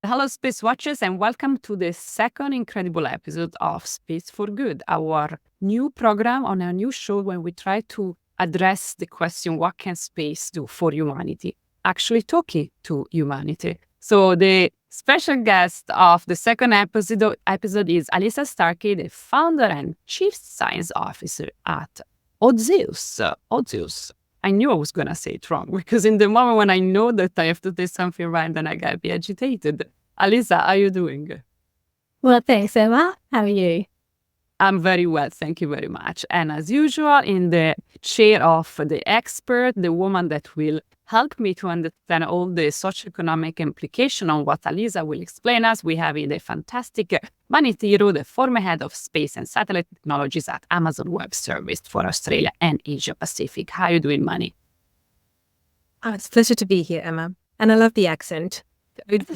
Hello, Space Watchers, and welcome to the second incredible episode of Space for Good, our new program on our new show when we try to address the question, what can space do for humanity? Actually talking to humanity. So the special guest of the second episode is Alyssa Starkey, the founder and chief science officer at Ozius. Ozius. I knew I was going to say it wrong because in the moment when I know that I have to say something right, then I get a bit agitated. Alyssa, how are you doing? Well, thanks, Emma. How are you? I'm very well, thank you very much. And as usual, in the chair of the expert, the woman that will help me to understand all the socioeconomic implication on what Alyssa will explain us, we have the fantastic Mani Thiru, the former head of space and satellite technologies at Amazon Web Service for Australia and Asia Pacific. How are you doing, Mani? Oh, it's a pleasure to be here, Emma. And I love the accent. It's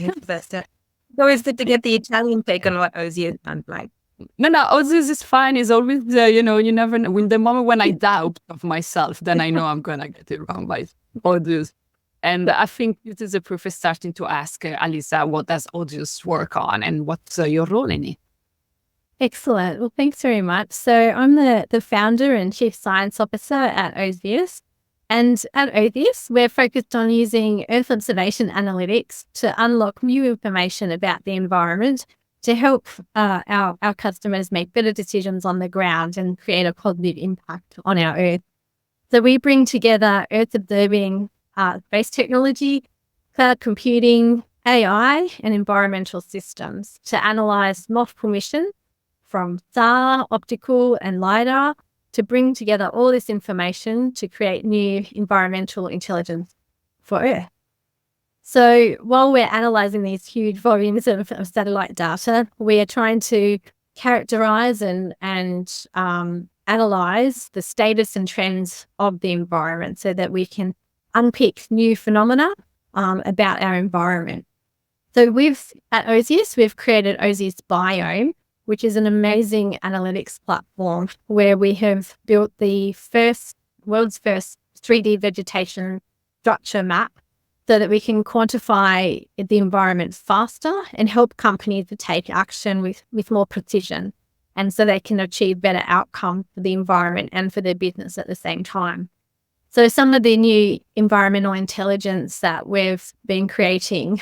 always good to get the Italian take on what Ozius sounds like. No, Ozius is fine. It's always, you never know. In the moment when I doubt of myself, then I know I'm going to get it wrong by Ozius. And I think this is a perfect starting to ask Alyssa, what does Ozius work on and what's your role in it? Excellent. Well, thanks very much. So I'm the founder and chief science officer at Ozius. And at Ozius, we're focused on using Earth observation analytics to unlock new information about the environment to help our customers make better decisions on the ground and create a positive impact on our Earth. So we bring together Earth observing space technology, cloud computing, AI, and environmental systems to analyze multiple missions from SAR, optical, and LiDAR to bring together all this information to create new environmental intelligence for Earth. So while we're analysing these huge volumes of satellite data, we are trying to characterise and analyse the status and trends of the environment so that we can unpick new phenomena about our environment. So at Ozius, we've created Ozius Biome, which is an amazing analytics platform where we have built the world's first 3D vegetation structure map so that we can quantify the environment faster and help companies to take action with more precision, and so they can achieve better outcomes for the environment and for their business at the same time. So some of the new environmental intelligence that we've been creating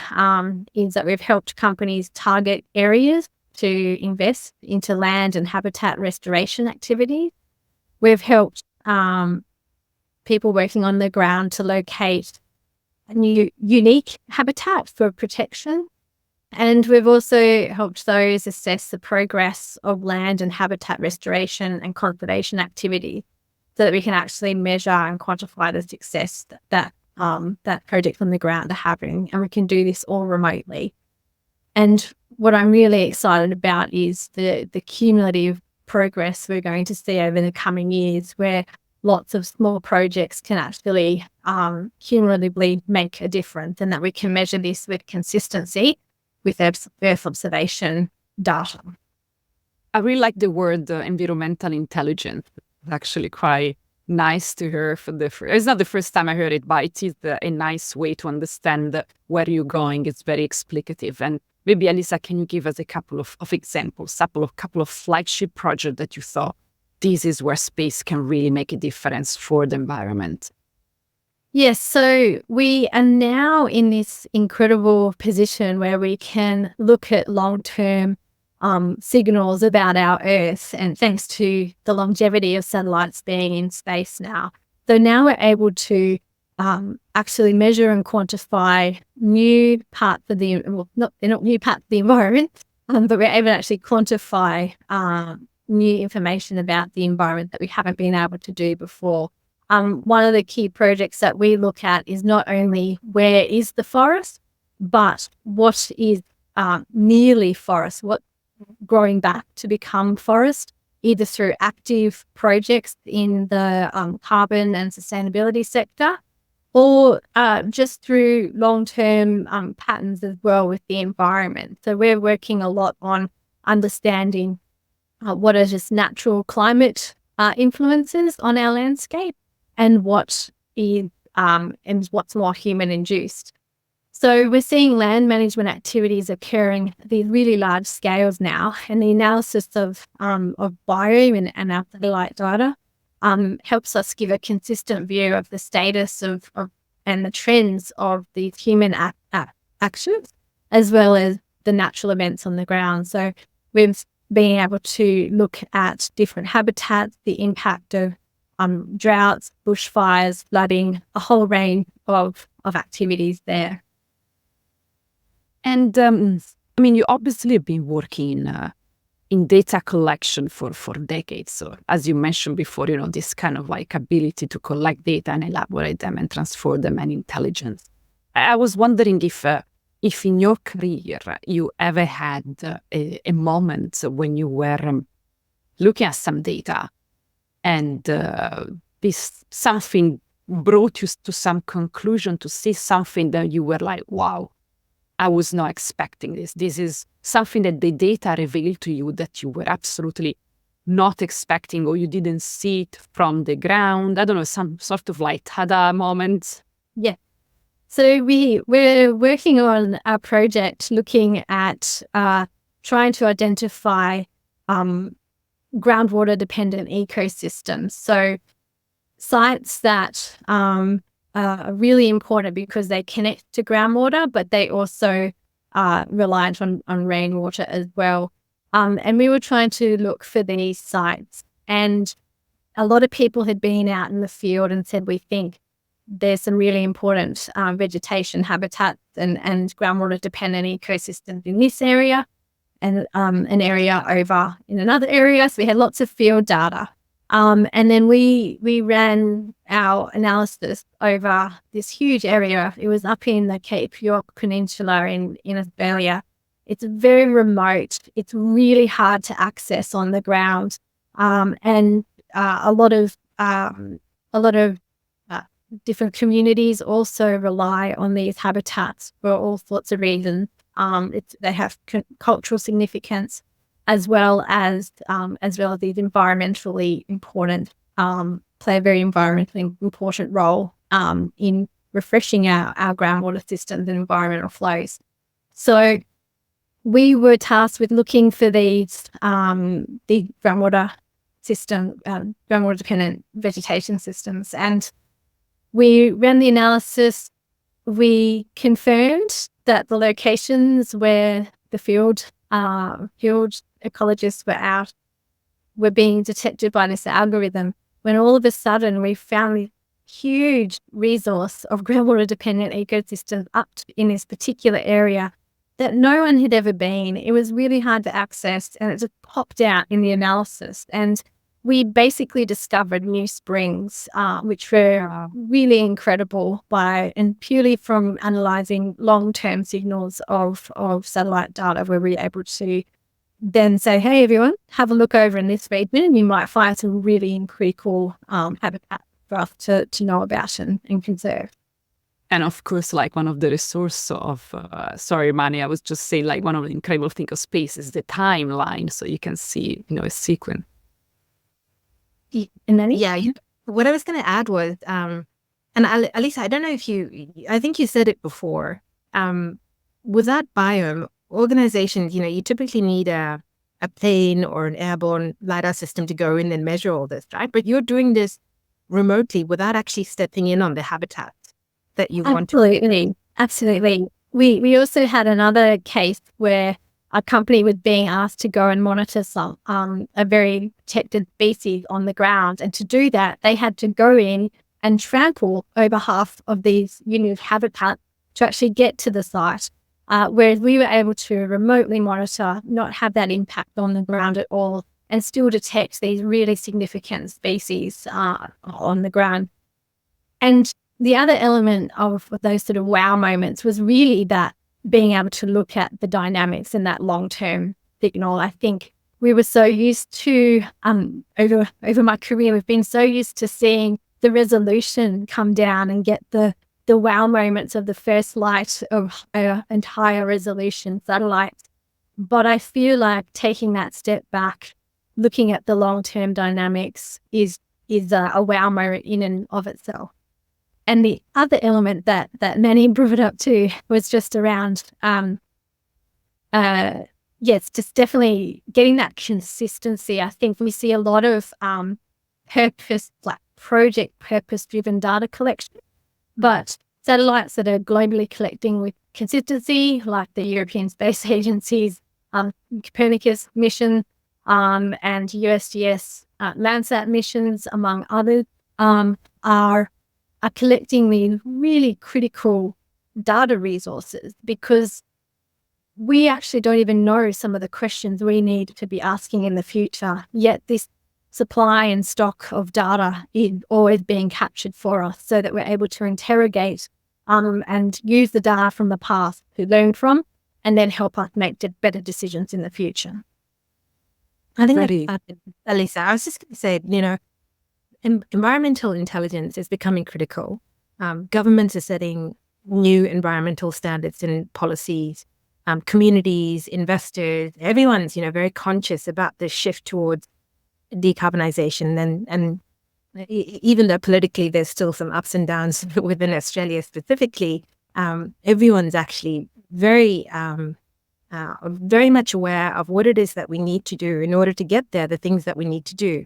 is that we've helped companies target areas to invest into land and habitat restoration activities. We've helped people working on the ground to locate a new unique habitat for protection. And we've also helped those assess the progress of land and habitat restoration and conservation activity so that we can actually measure and quantify the success that projects on the ground are having. And we can do this all remotely. And what I'm really excited about is the cumulative progress we're going to see over the coming years, where lots of small projects can actually cumulatively make a difference, and that we can measure this with consistency with Earth observation data. I really like the word environmental intelligence. It's actually quite nice to hear it's not the first time I heard it, but it is a nice way to understand where you're going. It's very explicative. And maybe, Alyssa, can you give us a couple of examples, a couple of flagship projects that you thought this is where space can really make a difference for the environment? Yes, so we are now in this incredible position where we can look at long-term signals about our Earth, and thanks to the longevity of satellites being in space now. So now we're able to actually measure and quantify new parts of they're not new parts of the environment, but we're able to actually quantify new information about the environment that we haven't been able to do before. One of the key projects that we look at is not only where is the forest, but what is nearly forest, what growing back to become forest, either through active projects in the carbon and sustainability sector, or just through long-term patterns as well with the environment. So we're working a lot on understanding what are just natural climate influences on our landscape and what is and what's more human-induced. So we're seeing land management activities occurring at these really large scales now, and the analysis of biome and our satellite data helps us give a consistent view of the status of and the trends of these human actions, as well as the natural events on the ground. So we've been able to look at different habitats, the impact of droughts, bushfires, flooding, a whole range of activities there. And I mean, you obviously have been working in data collection for decades. So as you mentioned before, this kind of like ability to collect data and elaborate them and transform them and intelligence. I was wondering if in your career you ever had a moment when you were looking at some data and something brought you to some conclusion, to see something that you were like, wow, I was not expecting this. This is something that the data revealed to you that you were absolutely not expecting, or you didn't see it from the ground. I don't know, some sort of like tada moment. Yeah. So we're working on a project looking at trying to identify groundwater dependent ecosystems. So sites that are really important because they connect to groundwater, but they also are reliant on rainwater as well. And we were trying to look for these sites, and a lot of people had been out in the field and said, we think there's some really important vegetation habitats and groundwater dependent ecosystems in this area, and an area over in another area. So we had lots of field data. And then we ran our analysis over this huge area. It was up in the Cape York Peninsula in Australia. It's very remote. It's really hard to access on the ground. And a lot of different communities also rely on these habitats for all sorts of reasons. They have cultural significance, as well as these environmentally important, play a very environmentally important role in refreshing our groundwater systems and environmental flows. So we were tasked with looking for these the groundwater dependent vegetation systems, and we ran the analysis. We confirmed that the locations where the field ecologists were out were being detected by this algorithm, when all of a sudden we found this huge resource of groundwater dependent ecosystems up in this particular area that no one had ever been. It was really hard to access, and it just popped out in the analysis. And we basically discovered new springs, which were really incredible and purely from analysing long-term signals of satellite data, where we were able to then say, hey, everyone, have a look over in this region and you might find some really critical habitat for us to know about and conserve. And of course, like one of the resources of, sorry, Mani, I was just saying, like one of the incredible things of space is the timeline. So you can see, a sequence. And then, what I was going to add was, and Alisa, I don't know if I think you said it before, with that biome, organizations, you typically need a plane or an airborne LiDAR system to go in and measure all this, right? But you're doing this remotely without actually stepping in on the habitat that you want to. Absolutely. We also had another case where a company was being asked to go and monitor some a very protected species on the ground. And to do that, they had to go in and trample over half of these unique habitats to actually get to the site. Whereas we were able to remotely monitor, not have that impact on the ground at all, and still detect these really significant species on the ground. And the other element of those sort of wow moments was really that being able to look at the dynamics in that long-term signal. I think we were so used to, over my career, we've been so used to seeing the resolution come down and get the wow moments of the first light of an entire resolution satellite. But I feel like taking that step back, looking at the long-term dynamics is a wow moment in and of itself. And the other element that Manny brought up too was just around, yes, just definitely getting that consistency. I think we see a lot of project purpose-driven data collection, but satellites that are globally collecting with consistency, like the European Space Agency's Copernicus mission and USGS Landsat missions, among others, are collecting these really critical data resources, because we actually don't even know some of the questions we need to be asking in the future, yet this supply and stock of data is always being captured for us so that we're able to interrogate and use the data from the past to learn from, and then help us make better decisions in the future. I think Elisa, I was just going to say, environmental intelligence is becoming critical. Governments are setting new environmental standards and policies. Communities, investors, everyone's, very conscious about the shift towards decarbonization. And even though politically there's still some ups and downs within Australia specifically, everyone's actually very much aware of what it is that we need to do in order to get there, the things that we need to do.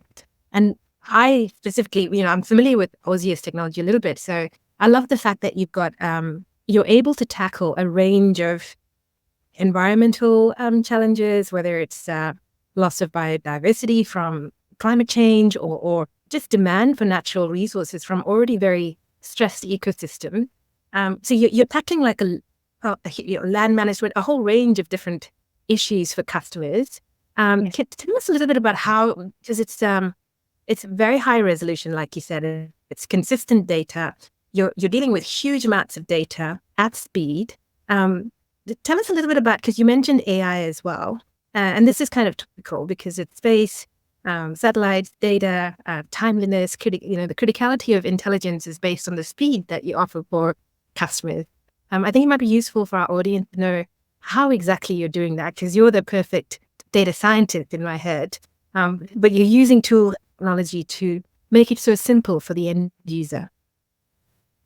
And I specifically, I'm familiar with Ozius technology a little bit. So I love the fact that you've got, you're able to tackle a range of environmental challenges, whether it's loss of biodiversity from climate change or just demand for natural resources from already very stressed ecosystem. So you're tackling like land management, a whole range of different issues for customers. Can tell us a little bit about how, because it's very high resolution, like you said, it's consistent data. You're dealing with huge amounts of data at speed. Tell us a little bit about, because you mentioned AI as well, and this is kind of topical because it's space, satellites, data, timeliness, the criticality of intelligence is based on the speed that you offer for customers. I think it might be useful for our audience to know how exactly you're doing that, because you're the perfect data scientist in my head, but you're using technology to make it so simple for the end user.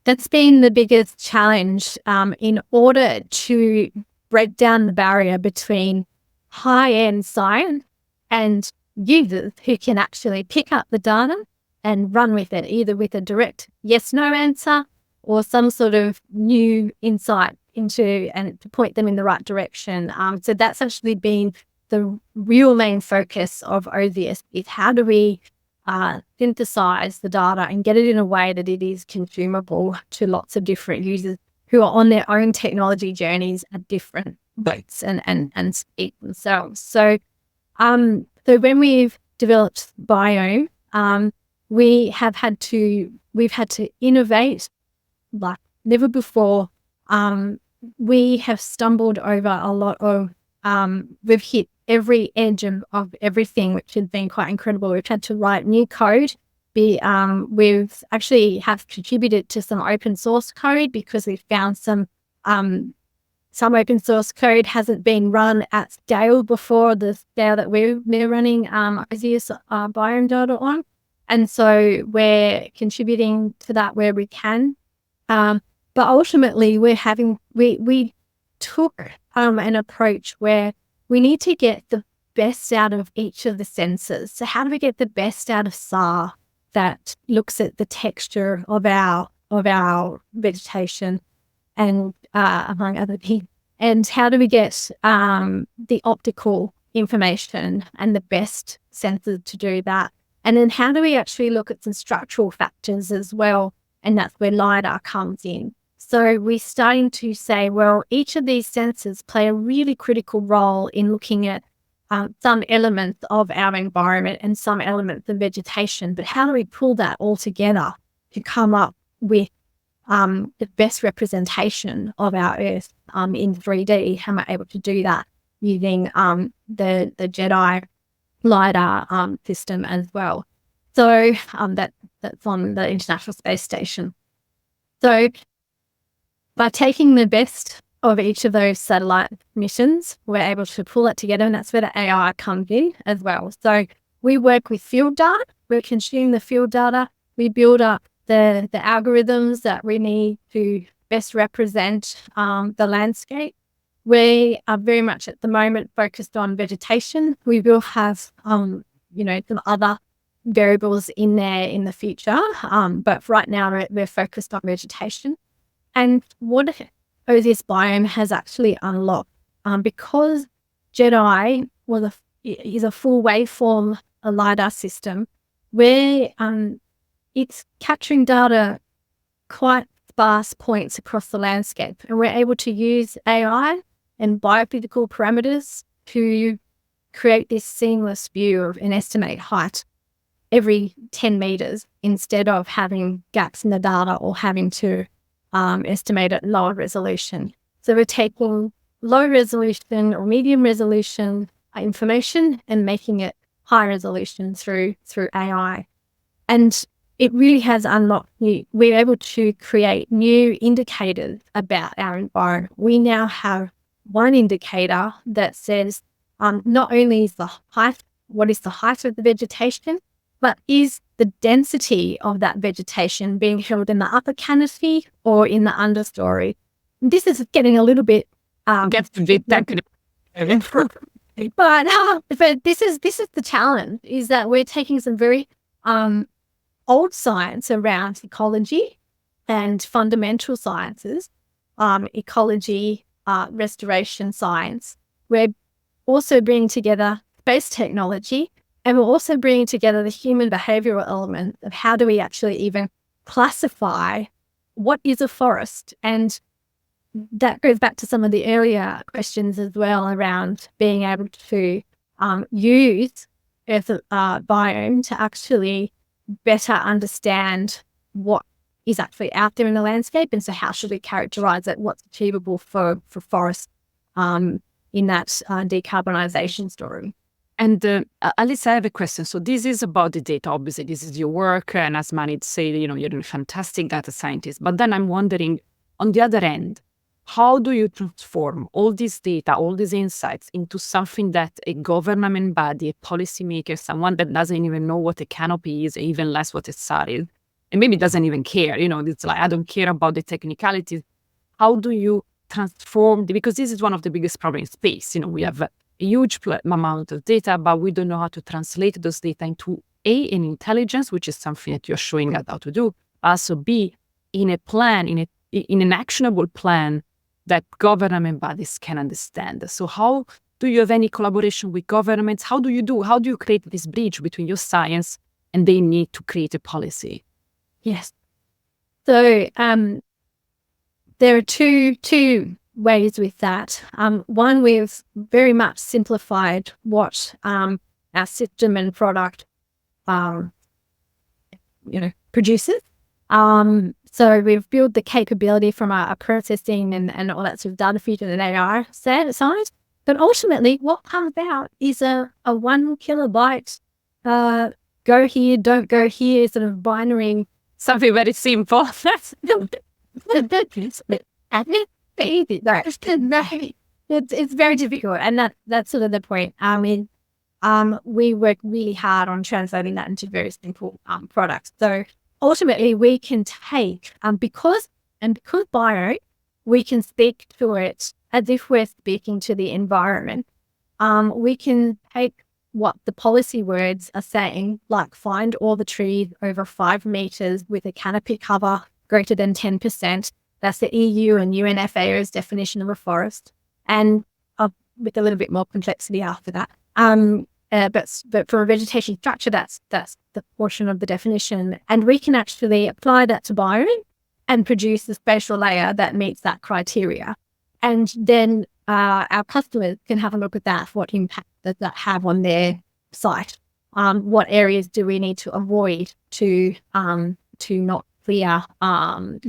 That's been the biggest challenge in order to break down the barrier between high-end science and users who can actually pick up the data and run with it, either with a direct yes-no answer or some sort of new insight into and to point them in the right direction. So that's actually been the real main focus of Ozius, is how do we synthesize the data and get it in a way that it is consumable to lots of different users who are on their own technology journeys at different rates and speed themselves. So when we've developed Biome, we've had to innovate like never before. We have stumbled over a lot of, we've hit every edge of everything, which has been quite incredible. We've had to write new code. We've actually have contributed to some open source code because we've found some open source code hasn't been run at scale before, the scale that we're running Ozius Biome data on. And so we're contributing to that where we can. But ultimately we took an approach where we need to get the best out of each of the sensors. So how do we get the best out of SAR that looks at the texture of our vegetation and among other things? And how do we get the optical information and the best sensors to do that? And then how do we actually look at some structural factors as well? And that's where LiDAR comes in. So we're starting to say, well, each of these sensors play a really critical role in looking at some elements of our environment and some elements of vegetation. But how do we pull that all together to come up with the best representation of our Earth in 3D? How am I able to do that using the JEDI LiDAR system as well? So that's on the International Space Station. So by taking the best of each of those satellite missions, we're able to pull it together, and that's where the AI comes in as well. So we work with field data, we consume the field data, we build up the algorithms that we need to best represent the landscape. We are very much at the moment focused on vegetation. We will have, some other variables in there in the future, but right now we're focused on vegetation. And what Ozius Biome has actually unlocked, because JEDI is a full waveform LiDAR system, where it's capturing data quite sparse points across the landscape, and we're able to use AI and biophysical parameters to create this seamless view of an estimate height every 10 meters instead of having gaps in the data or having to estimate at lower resolution. So we're taking low resolution or medium resolution information and making it high resolution through AI. And it really has unlocked we're able to create new indicators about our environment. We now have one indicator that says not only is what is the height of the vegetation, but is the density of that vegetation being held in the upper canopy or in the understory. This is getting a little bit Gets a bit technical. but this is the challenge, is that we're taking some very old science around ecology and fundamental sciences, ecology, restoration science. We're also bringing together space technology, and we're also bringing together the human behavioral element of how do we actually even classify what is a forest. And that goes back to some of the earlier questions as well around being able to use Earth biome to actually better understand what is actually out there in the landscape. And so how should we characterize it? What's achievable for forests in that decarbonisation story? And Alice, I have a question. So this is about the data. Obviously, this is your work. And as Manit said, you're a fantastic data scientist. But then I'm wondering, on the other end, how do you transform all this data, all these insights into something that a government body, a policymaker, someone that doesn't even know what a canopy is, even less what a SAR is, and maybe doesn't even care, it's like, I don't care about the technicalities. How do you transform, because this is one of the biggest problems in space. We have a huge amount of data, but we don't know how to translate those data into A, an intelligence, which is something that you're showing us how to do, also B, in a plan, in an actionable plan that government bodies can understand. So how do you have any collaboration with governments? How do you create this bridge between your science and they need to create a policy? Yes. So there are two ways with that. One, we've very much simplified what our system and product produces. So we've built the capability from our processing and all that sort of data fusion and AI side. But ultimately, what comes out is a 1 kilobyte go here, don't go here sort of binary. Something very simple. It's very difficult, and that's sort of the point. We work really hard on translating that into very simple products. So ultimately, we can take because bio, we can speak to it as if we're speaking to the environment. We can take what the policy words are saying, like find all the trees over 5 meters with a canopy cover greater than 10%. That's the EU and UNFAO's definition of a forest, and with a little bit more complexity after that. But for a vegetation structure, that's the portion of the definition, and we can actually apply that to bio and produce a spatial layer that meets that criteria, and then our customers can have a look at that. What impact does that have on their site? What areas do we need to avoid to not clear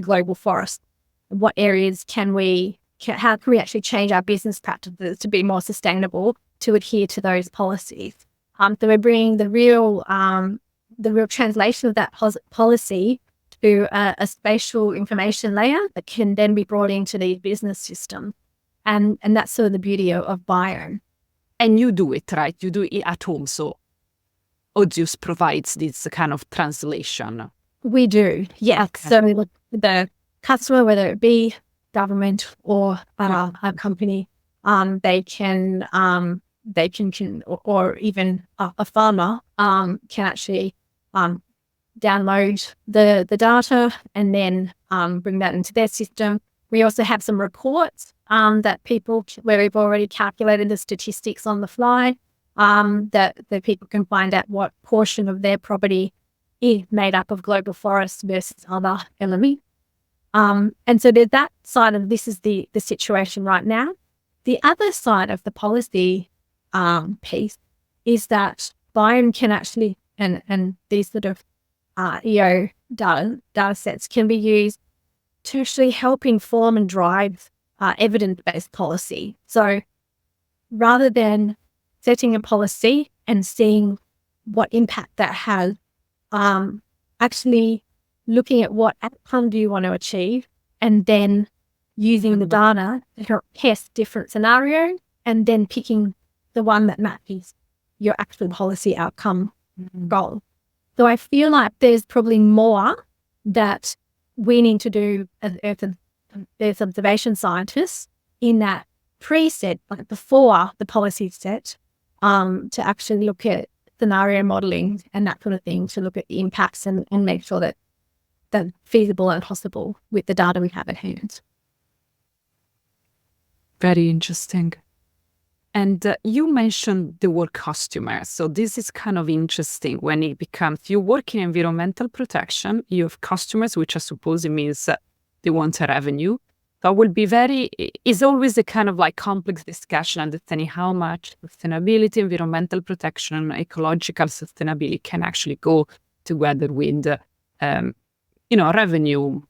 global forests? What areas how can we actually change our business practices to be more sustainable to adhere to those policies? So we're bringing the real translation of that policy to a spatial information layer that can then be brought into the business system. And that's sort of the beauty of Biome. And you do it, right? You do it at home. So Ozius provides this kind of translation. We do, yeah. Okay. So the customer, whether it be government or a company, they can or even a farmer can actually download the data and then bring that into their system. We also have some reports that where we've already calculated the statistics on the fly, that people can find out what portion of their property is made up of global forests versus other elements. And so there's that side of this is the situation right now. The other side of the policy piece is that Biome can actually, and these sort of EO data sets can be used to actually help inform and drive evidence-based policy. So rather than setting a policy and seeing what impact that has, actually looking at what outcome do you want to achieve and then using the data to test different scenarios and then picking the one that matches your actual policy outcome goal. So I feel like there's probably more that we need to do as Earth observation scientists in that pre-set, like before the policy set, to actually look at scenario modeling and that sort of thing, to look at the impacts and make sure that they're feasible and possible with the data we have at hand. Very interesting. And you mentioned the word customer. So this is kind of interesting when it becomes, you work in environmental protection, you have customers, which I suppose it means they want a revenue. That will be is always a kind of like complex discussion, understanding how much sustainability, environmental protection, ecological sustainability can actually go together with, revenue,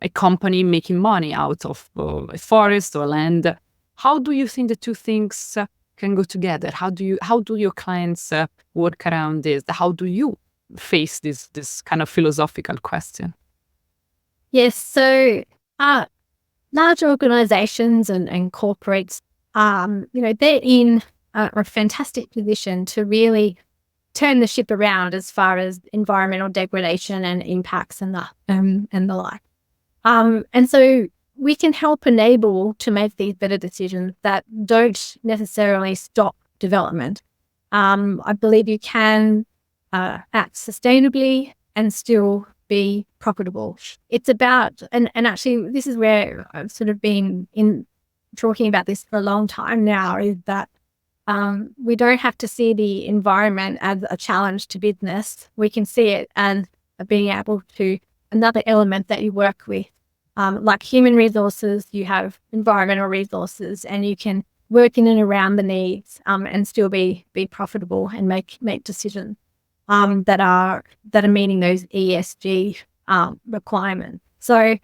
a company making money out of a forest or land. How do you think the two things can go together? How do your clients work around this? How do you face this kind of philosophical question? Yes, so large organizations and corporates, they're in a fantastic position to really turn the ship around as far as environmental degradation and impacts and the like. And so we can help enable to make these better decisions that don't necessarily stop development. I believe you can act sustainably and still be profitable. It's about, and actually this is where I've sort of been talking about this for a long time now, is that we don't have to see the environment as a challenge to business. We can see it as being able to, another element that you work with. Like human resources, you have environmental resources, and you can work in and around the needs and still be profitable and make decisions that are meeting those ESG requirements. So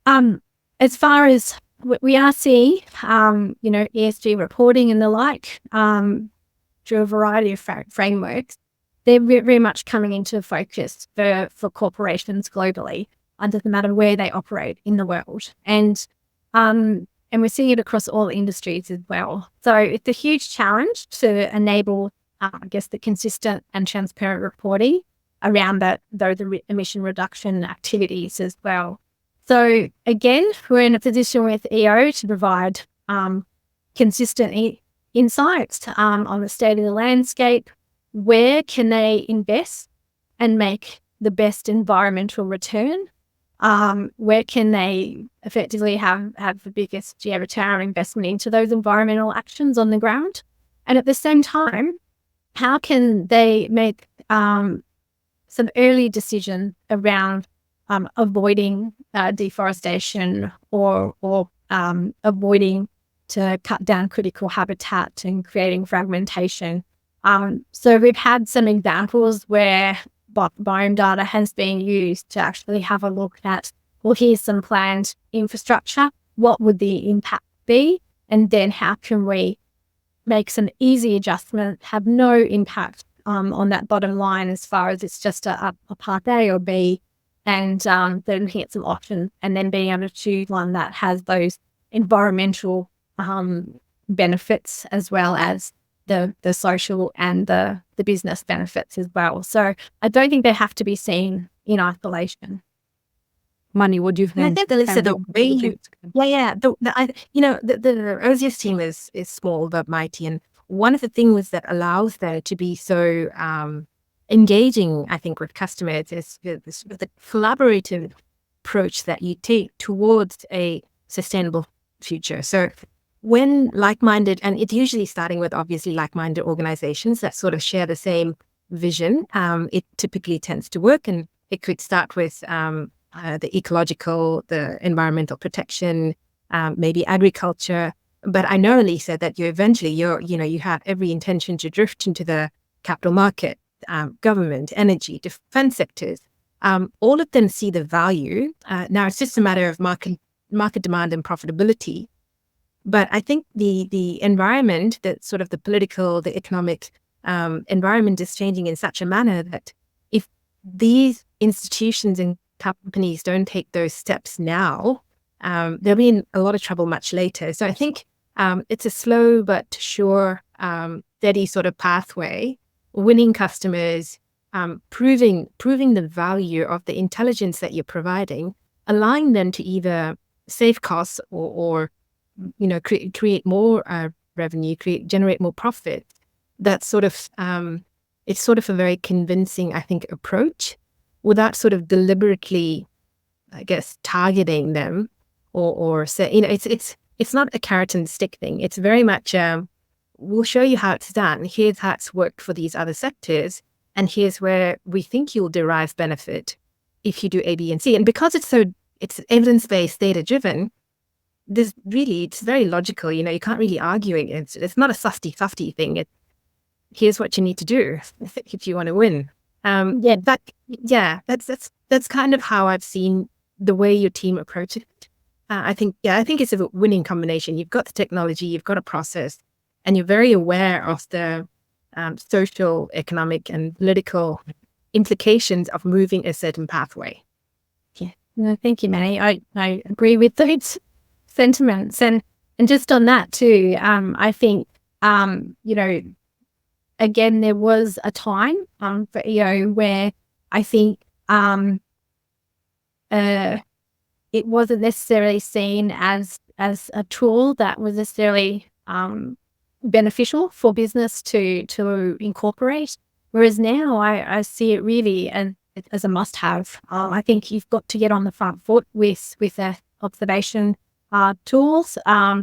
as far as we are seeing, ESG reporting and the like through a variety of frameworks, they're very much coming into focus for corporations globally. Doesn't matter where they operate in the world. And we're seeing it across all industries as well. So it's a huge challenge to enable, the consistent and transparent reporting around those emission reduction activities as well. So again, we're in a position with EO to provide consistent insights on the state of the landscape. Where can they invest and make the best environmental return? Where can they effectively have the biggest return on investment into those environmental actions on the ground? And at the same time, how can they make some early decision around avoiding deforestation or avoiding to cut down critical habitat and creating fragmentation? So we've had some examples where biome data has been used to actually have a look at, well, here's some planned infrastructure. What would the impact be? And then how can we make some easy adjustment, have no impact on that bottom line as far as it's just a part A or B, and then looking at some options and then being able to choose one that has those environmental benefits as well as the social and the business benefits as well. So I don't think they have to be seen in isolation. Mani, what do you And I think? think, Alyssa, the way the Ozius team is small but mighty, and one of the things that allows them to be so engaging, I think, with customers is the collaborative approach that you take towards a sustainable future. So when like-minded, and it's usually starting with obviously like-minded organizations that sort of share the same vision, it typically tends to work, and it could start with the ecological, the environmental protection, maybe agriculture. But I know, Lisa, that you have every intention to drift into the capital market, government, energy, defense sectors. All of them see the value. Now it's just a matter of market demand and profitability. But I think the environment, that sort of the political, the economic environment is changing in such a manner that if these institutions and companies don't take those steps now, they'll be in a lot of trouble much later. So I think it's a slow but sure, steady sort of pathway, winning customers, proving the value of the intelligence that you're providing, allowing them to either save costs or create more revenue, generate more profit. That's sort of it's sort of a very convincing, I think, approach, without sort of deliberately, I guess, targeting them or say, it's not a carrot and stick thing. It's very much we'll show you how it's done. Here's how it's worked for these other sectors, and here's where we think you'll derive benefit if you do A, B, and C. And because it's evidence-based, data-driven, it's very logical. You can't really argue against it. It's not a sufty thing. Here's what you need to do if you want to win. That's kind of how I've seen the way your team approach it. I think it's a winning combination. You've got the technology, you've got a process, and you're very aware of the social, economic, and political implications of moving a certain pathway. Yeah, no, thank you, Mani. I agree with those sentiments, and just on that too. I think again, there was a time for EO where I think it wasn't necessarily seen as a tool that was necessarily beneficial for business to incorporate. Whereas now I see it really as a must-have. I think you've got to get on the front foot with observation tools,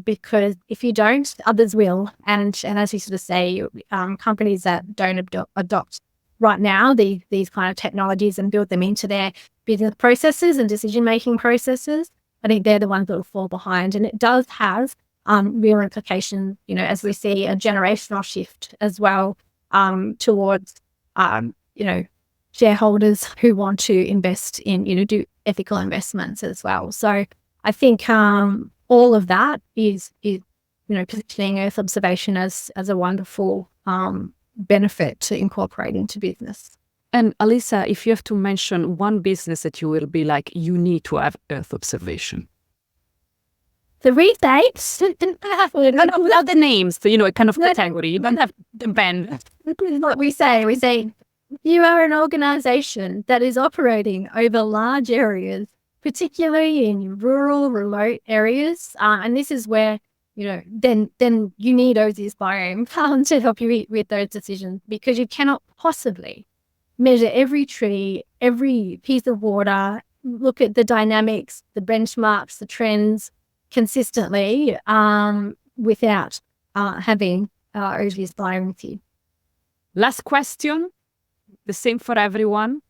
because if you don't, others will. And as you sort of say, companies that don't adopt right now these kind of technologies and build them into their business processes and decision-making processes, I think they're the ones that will fall behind. And it does have real implications, as we see a generational shift as well, towards, shareholders who want to invest in, do ethical investments as well. So I think all of that is positioning Earth observation as a wonderful benefit to incorporate into business. And Alyssa, if you have to mention one business that you will be like, you need to have Earth observation. The research, without the names, a kind of category. You don't have the band. What we say, you are an organization that is operating over large areas, particularly in rural, remote areas. And this is where, then you need Ozius Biome to help you with those decisions, because you cannot possibly measure every tree, every piece of water, look at the dynamics, the benchmarks, the trends consistently without having Ozius Biome with you. Last question, the same for everyone.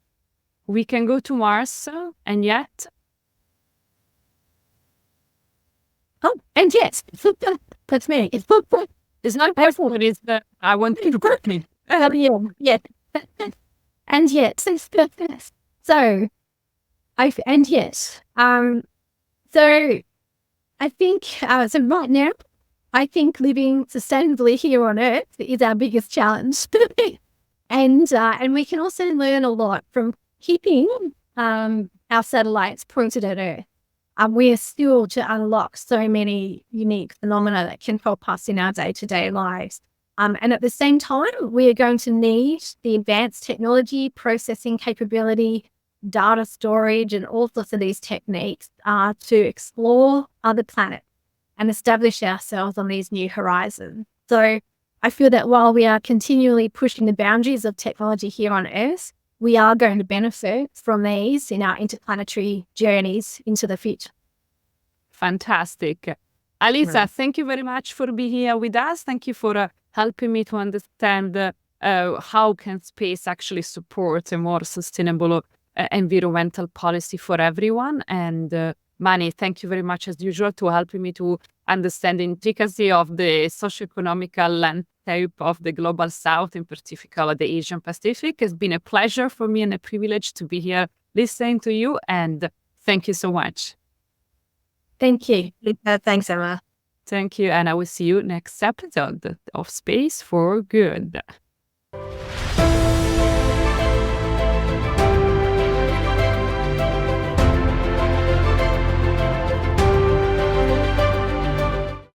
We can go to Mars, and yet... Oh, and yet, that's me. It's not personal, it is that I want you to correct me. Yeah. And yet, so I think, so right now, I think living sustainably here on Earth is our biggest challenge. And we can also learn a lot from keeping our satellites pointed at Earth. We are still to unlock so many unique phenomena that can help us in our day-to-day lives. And at the same time, we are going to need the advanced technology, processing capability, data storage and all sorts of these techniques to explore other planets and establish ourselves on these new horizons. So I feel that while we are continually pushing the boundaries of technology here on Earth, we are going to benefit from these in our interplanetary journeys into the future. Fantastic. Alisa, thank you very much for being here with us. Thank you for helping me to understand how can space actually support a more sustainable environmental policy for everyone. And Mani, thank you very much as usual to helping me to understand the intricacy of the socioeconomical landscape of the global south, in particular the Asian Pacific. It's been a pleasure for me and a privilege to be here listening to you, and thank you so much. Thank you. Thanks, Emma. Thank you, and I will see you next episode of Space for Good.